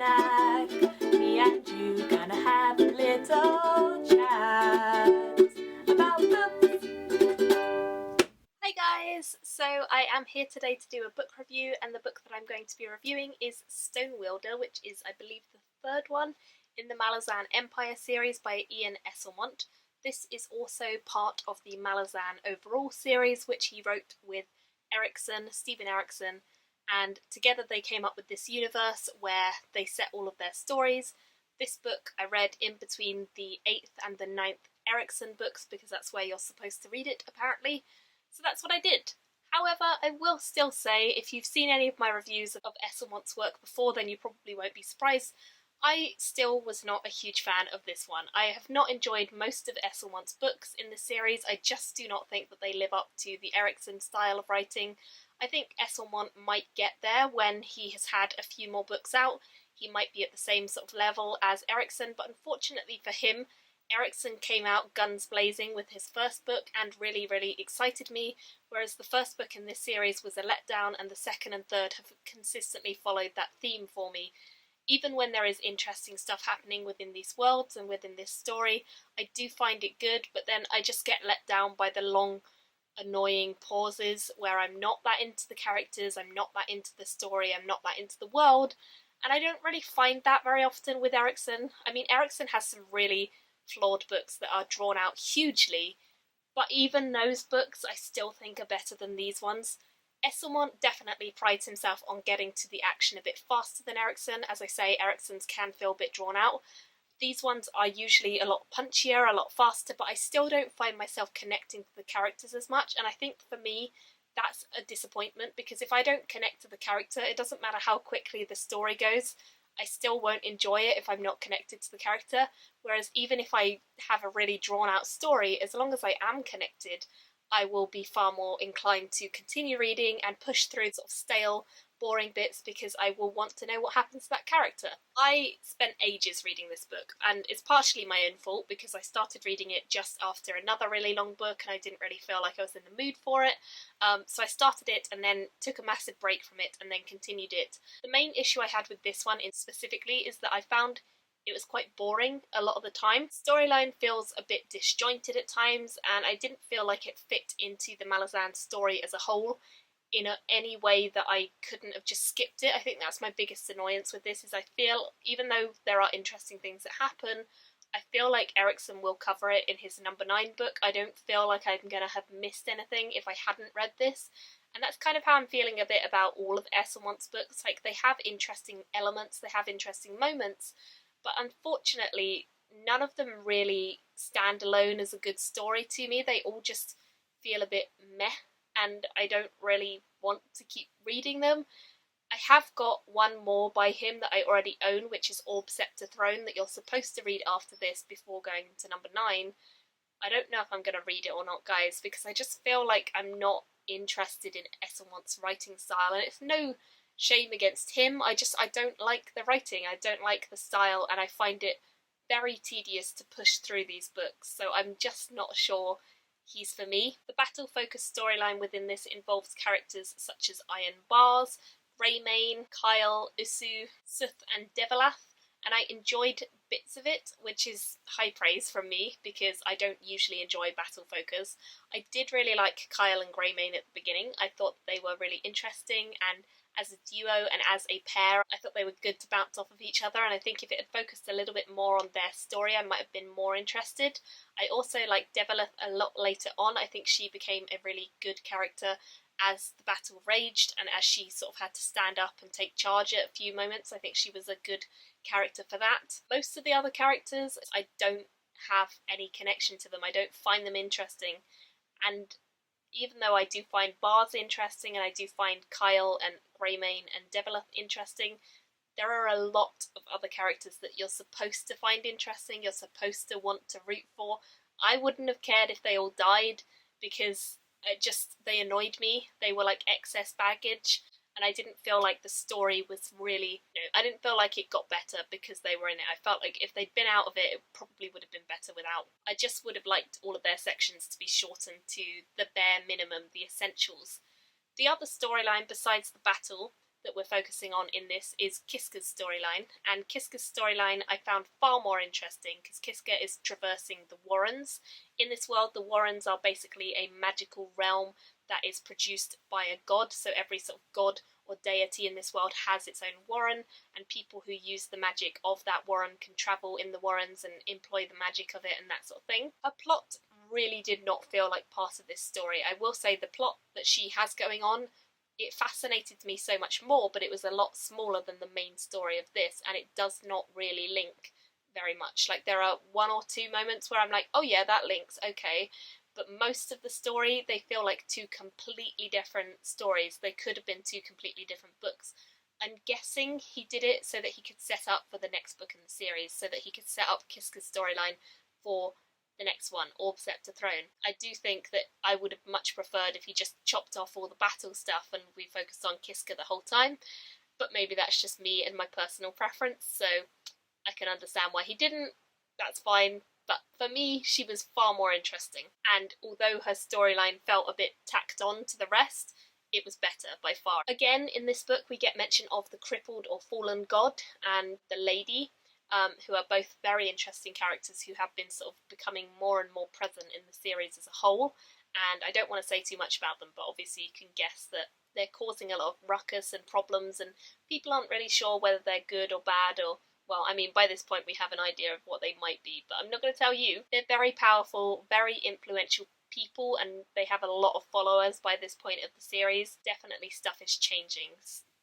snack. Me and you gonna have a little chat about books. Hi guys! So I am here today to do a book review, and the book that I'm going to be reviewing is Stonewielder, which is, I believe, the third one in the Malazan Empire series by Ian Esslemont. This is also part of the Malazan overall series, which he wrote with Stephen Erikson, and together they came up with this universe where they set all of their stories. This book I read in between the 8th and the 9th Erikson books, because that's where you're supposed to read it, apparently. So that's what I did. However, I will still say, if you've seen any of my reviews of Esslemont's work before, then you probably won't be surprised. I still was not a huge fan of this one. I have not enjoyed most of Esslemont's books in the series. I just do not think that they live up to the Erikson style of writing. I think Esslemont might get there when he has had a few more books out. He might be at the same sort of level as Erikson, but unfortunately for him, Erikson came out guns blazing with his first book and really, really excited me, whereas the first book in this series was a letdown, and the second and third have consistently followed that theme for me. Even when there is interesting stuff happening within these worlds and within this story, I do find it good, but then I just get let down by the long, annoying pauses where I'm not that into the characters, I'm not that into the story, I'm not that into the world, and I don't really find that very often with Erikson. I mean, Erikson has some really flawed books that are drawn out hugely, but even those books I still think are better than these ones. Esslemont definitely prides himself on getting to the action a bit faster than Erikson. As I say, Erikson's can feel a bit drawn out. These ones are usually a lot punchier, a lot faster, but I still don't find myself connecting to the characters as much, and I think for me that's a disappointment, because if I don't connect to the character, it doesn't matter how quickly the story goes, I still won't enjoy it if I'm not connected to the character, whereas even if I have a really drawn out story, as long as I am connected, I will be far more inclined to continue reading and push through sort of stale, boring bits, because I will want to know what happens to that character. I spent ages reading this book, and it's partially my own fault because I started reading it just after another really long book and I didn't really feel like I was in the mood for it. So I started it and then took a massive break from it and then continued it. The main issue I had with this one in specifically is that I found it was quite boring a lot of the time. Storyline feels a bit disjointed at times, and I didn't feel like it fit into the Malazan story as a whole in any way that I couldn't have just skipped it. I think that's my biggest annoyance with this, is I feel, even though there are interesting things that happen, I feel like Erikson will cover it in his number 9 book. I don't feel like I'm going to have missed anything if I hadn't read this. And that's kind of how I'm feeling a bit about all of Esslemont's books. Like, they have interesting elements, they have interesting moments, but unfortunately none of them really stand alone as a good story to me. They all just feel a bit meh, and I don't really want to keep reading them. I have got one more by him that I already own, which is Orb Scepter Throne, that you're supposed to read after this before going to number 9. I don't know if I'm going to read it or not, guys, because I just feel like I'm not interested in Esslemont's writing style, and it's no shame against him. I don't like the writing, I don't like the style, and I find it very tedious to push through these books, so I'm just not sure he's for me. The battle-focused storyline within this involves characters such as Iron Bars, Greymane, Kyle, Usu, Suth and Devalath, and I enjoyed bits of it, which is high praise from me because I don't usually enjoy battle focus. I did really like Kyle and Greymane at the beginning. I thought they were really interesting, and as a duo and as a pair, I thought they were good to bounce off of each other, and I think if it had focused a little bit more on their story, I might have been more interested. I also liked Devalath a lot later on. I think she became a really good character as the battle raged and as she sort of had to stand up and take charge at a few moments. I think she was a good character for that. Most of the other characters, I don't have any connection to them. I don't find them interesting, and even though I do find Bars interesting and I do find Kyle and Greymane and Devalath interesting, there are a lot of other characters that you're supposed to find interesting, you're supposed to want to root for. I wouldn't have cared if they all died, because they annoyed me. They were like excess baggage, and I didn't feel like the story was really, I didn't feel like it got better because they were in it. I felt like if they'd been out of it, it probably would have been better without. I just would have liked all of their sections to be shortened to the bare minimum, the essentials. The other storyline besides the battle that we're focusing on in this is Kiska's storyline, and Kiska's storyline I found far more interesting because Kiska is traversing the Warrens. In this world, the Warrens are basically a magical realm that is produced by a god, so every sort of god or deity in this world has its own Warren, and people who use the magic of that Warren can travel in the Warrens and employ the magic of it and that sort of thing. Her plot really did not feel like part of this story. I will say the plot that she has going on, it fascinated me so much more, but it was a lot smaller than the main story of this, and it does not really link very much. Like, there are one or two moments where I'm like, oh yeah, that links, okay, but most of the story, they feel like two completely different stories. They could have been two completely different books. I'm guessing he did it so that he could set up for the next book in the series, so that he could set up Kiska's storyline for the next one, Orb Scepter Throne. I do think that I would have much preferred if he just chopped off all the battle stuff and we focused on Kiska the whole time, but maybe that's just me and my personal preference, so I can understand why he didn't. That's fine. But for me, she was far more interesting, and although her storyline felt a bit tacked on to the rest, it was better by far. Again, in this book, we get mention of the crippled or fallen god and the lady, who are both very interesting characters who have been sort of becoming more and more present in the series as a whole, and I don't want to say too much about them, but obviously you can guess that they're causing a lot of ruckus and problems, and people aren't really sure whether they're good or bad, or, well, I mean, by this point we have an idea of what they might be, but I'm not going to tell you. They're very powerful, very influential people, and they have a lot of followers by this point of the series. Definitely stuff is changing.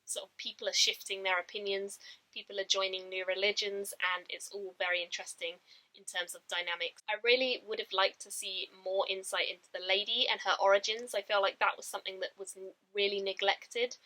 Sort of people are shifting their opinions, people are joining new religions, and it's all very interesting in terms of dynamics. I really would have liked to see more insight into the lady and her origins. I feel like that was something that was really neglected.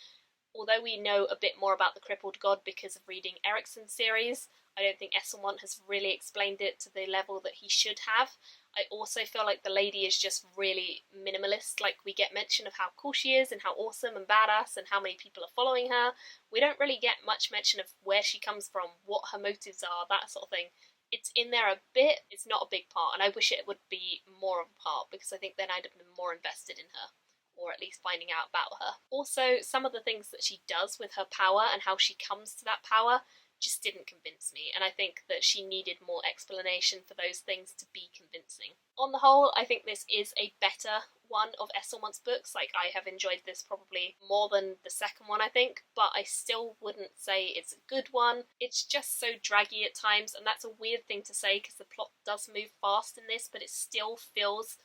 Although we know a bit more about the crippled god because of reading Erikson's series, I don't think Esslemont has really explained it to the level that he should have. I also feel like the lady is just really minimalist. Like, we get mention of how cool she is and how awesome and badass and how many people are following her. We don't really get much mention of where she comes from, what her motives are, that sort of thing. It's in there a bit, it's not a big part, and I wish it would be more of a part because I think then I'd have been more invested in her, or at least finding out about her. Also, some of the things that she does with her power and how she comes to that power just didn't convince me, and I think that she needed more explanation for those things to be convincing. On the whole, I think this is a better one of Esslemont's books. Like, I have enjoyed this probably more than the second one, I think, but I still wouldn't say it's a good one. It's just so draggy at times, and that's a weird thing to say because the plot does move fast in this, but it still feels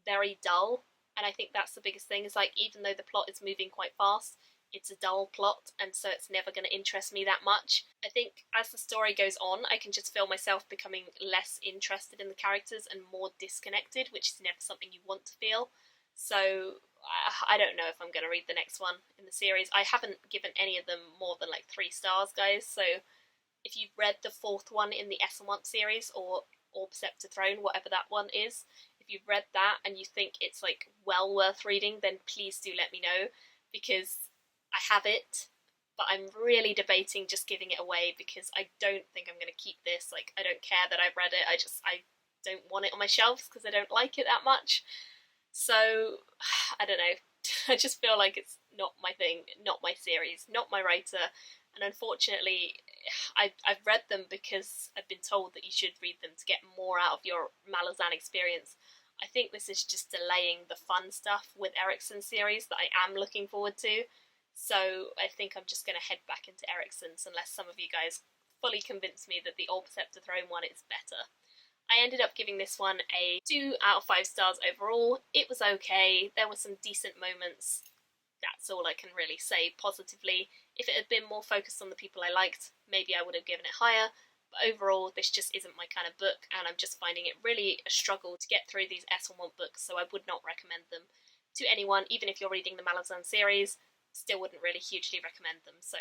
very dull. And I think that's the biggest thing, is like, even though the plot is moving quite fast, it's a dull plot, and so it's never going to interest me that much. I think as the story goes on, I can just feel myself becoming less interested in the characters and more disconnected, which is never something you want to feel. So I don't know if I'm going to read the next one in the series. I haven't given any of them more than like 3 stars, guys, so if you've read the 4th one in the Esslemont series, or Orb Scepter Throne, whatever that one is, if you've read that and you think it's like well worth reading, then please do let me know, because I have it, but I'm really debating just giving it away because I don't think I'm going to keep this. Like, I don't care that I've read it, I don't want it on my shelves because I don't like it that much. So, I don't know, I just feel like it's not my thing, not my series, not my writer, and unfortunately I've read them because I've been told that you should read them to get more out of your Malazan experience. I think this is just delaying the fun stuff with Erikson's series that I am looking forward to. So I think I'm just going to head back into Erikson's unless some of you guys fully convince me that the Orb Scepter Throne one is better. I ended up giving this one a 2 out of 5 stars overall. It was okay, there were some decent moments. That's all I can really say positively. If it had been more focused on the people I liked, maybe I would have given it higher. But overall, this just isn't my kind of book, and I'm just finding it really a struggle to get through these Esslemont books, so I would not recommend them to anyone, even if you're reading the Malazan series. Still wouldn't really hugely recommend them. So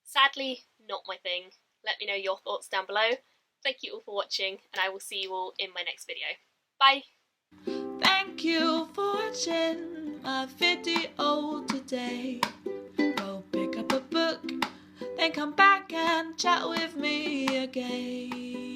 sadly, not my thing. Let me know your thoughts down below. Thank you all for watching, and I will see you all in my next video. Bye! Thank you for watching my video today. Go pick up a book, then come back and chat with me again.